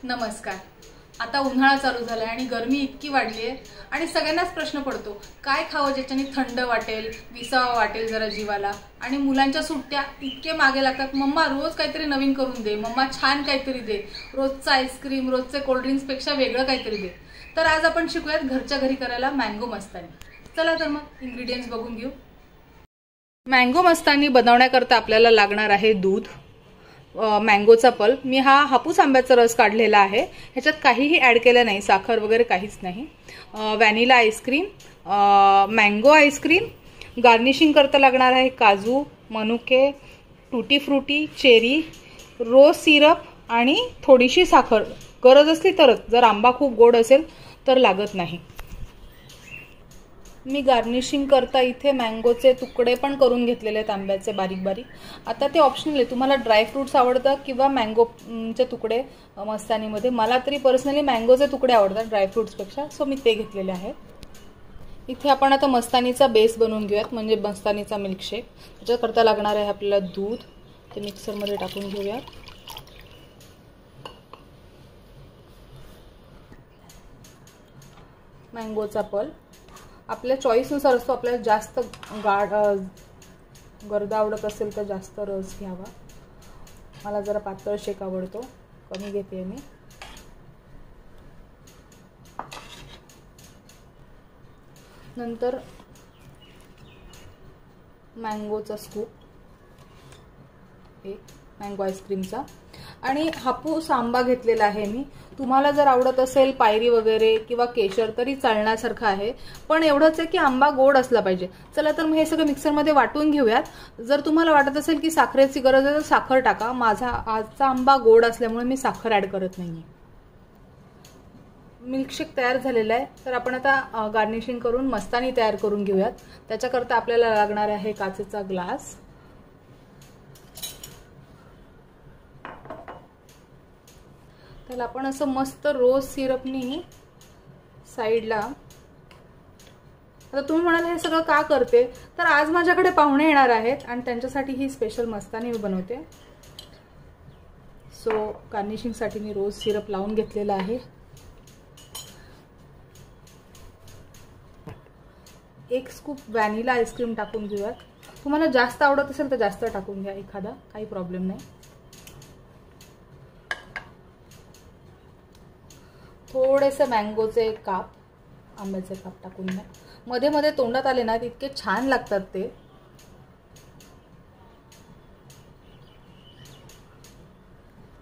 नमस्कार। आता उन्हाळा चालू झालाय आणि गरमी इतकी वाढली आहे आणि सगळ्यांनाच प्रश्न पडतो काय खावं ज्याच्याने थंड वाटेल, विसावा वाटेल जरा जीवाला। आणि मुलांच्या सुट्ट्या इतके मागे लागतात, मम्मा रोज काहीतरी नवीन करून दे, मम्मा छान काहीतरी दे, रोजचं आईस्क्रीम, रोजचे कोल्ड ड्रिंक्स पेक्षा वेगळं काहीतरी दे। तर आज आपण शिकूयात घरच्या घरी करायला मँगो मस्तानी। चला तर मग इन्ग्रेडियंट्स बघून घेऊ। मँगो मस्तानी बनवण्याकरता आपल्याला लागणार आहे दूध, मँगोचा पल्प। मी हा हापूस आंब्याचा रस काढलेला आहे, ह्याच्यात काहीही ऍड केलं नाही, साखर वगैरे काहीच नाही। Vanilla ice cream, mango ice cream, garnishing करता लागणार आहे काजू, मनुके, टूटी फ्रुटी, चेरी, रोज सिरप आणि थोडीशी साखर, गरज असली तरच, जर आंबा खूप गोड असेल तर लागत नाही। मी गार्निशिंग करता इथे मँगोचे तुकडे पण करून घेतलेले आहेत, आंब्याचे बारीक बारीक। आता ते ऑप्शनल आहे, तुम्हाला ड्राय फ्रुट्स आवडतात किंवा मँगोचे तुकडे मस्तानीमध्ये। मला तरी पर्सनली मँगोचे तुकडे आवडतात ड्राय फ्रुट्सपेक्षा, सो मी ते घेतलेले आहेत। इथे आपण आता मस्तानीचा बेस बनवून घेऊयात, म्हणजे मस्तानीचा मिल्कशेक। त्याच्याकरता लागणार आहे आपल्याला दूध, ते मिक्सरमध्ये टाकून घेऊयात। मँगोचा पल्प आपल्या चॉईसनुसार असतो, आपल्याला जास्त गर्द आवडत असेल तर जास्त रस घ्यावा। मला जरा पातळ शेक आवडतो, कमी घेते मी। नंतर मँगोचा स्कूप, एक मँगो आईस्क्रीमचा, आणि हापूस आंबा घेतलेला आहे मी। तुम्हाला जर आवडत असेल पायरी वगैरे किंवा केशर तरी चालण्यासारखं आहे, पण एवढंच आहे की आंबा गोड असला पाहिजे। चला तर मग हे सगळं मिक्सरमध्ये वाटून घेऊयात। जर तुम्हाला वाटत असेल की साखरेची गरज आहे तर साखर टाका, माझा आजचा आंबा गोड असल्यामुळे मी साखर ऍड करत नाहीये। मिल्कशेक तयार झालेला आहे, तर आपण आता गार्निशिंग करून मस्तानी तयार करून घेऊयात। त्याच्याकरता आपल्याला लागणार आहे काचेचा ग्लास, त्याला आपण असं मस्त रोज सिरपनी साईडला। आता तुम्ही म्हणाल हे सगळं का करते, तर आज माझ्याकडे पाहुणे येणार आहेत आणि त्यांच्यासाठी ही स्पेशल मस्तानी मी बनवते। सो गार्निशिंग साठी मी रोज सिरप लावून घेतलेला आहे। एक स्कूप व्हॅनिला आईस्क्रीम टाकून घेऊयात। तुम्हाला जास्त आवडत असेल तर जास्त टाकून घ्या एखादा, काही प्रॉब्लेम नाही। थोडेसे मँगोचे काप, आंब्याचे काप टाकून घ्या। मध्ये मध्ये तोंडात आले ना इतके छान लागतात ते।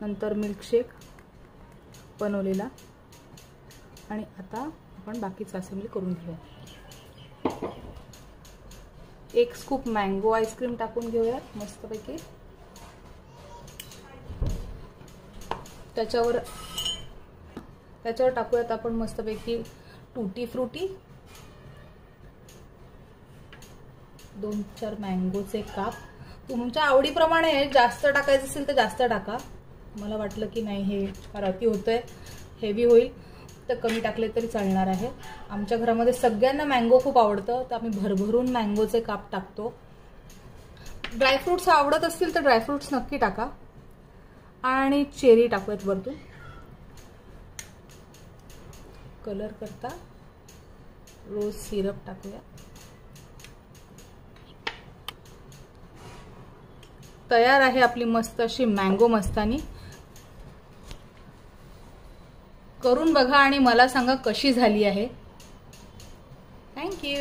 नंतर मिल्कशेक बनवलेला, आणि आता आपण बाकीचं असेंबली करून घेऊया। एक स्कूप मँगो आईस्क्रीम टाकून घेऊया मस्तपैकी। त्याच्यावर टाकूयात आपण मस्तपैकी टूटी फ्रुटी, 2-4 मँगोचे काप। तुमच्या आवडीप्रमाणे जास्त टाकायचं असेल तर जास्त टाका। मला वाटलं की नाही हे फार अति होतंय, हेवी होईल, तर कमी टाकले तरी चालणार आहे। आमच्या घरामध्ये सगळ्यांना मँगो खूप आवडतं, तर आम्ही भरभरून मँगोचे काप टाकतो। ड्रायफ्रुट्स आवडत असतील तर ड्रायफ्रुट्स नक्की टाका, आणि चेरी टाकूयात वरतून कलर करता। रोज सिरप टाकूया। तयार आहे आपली मस्त अशी मँगो मस्तानी। करून बघा आणि मला सांगा कशी झाली आहे। थँक्यू।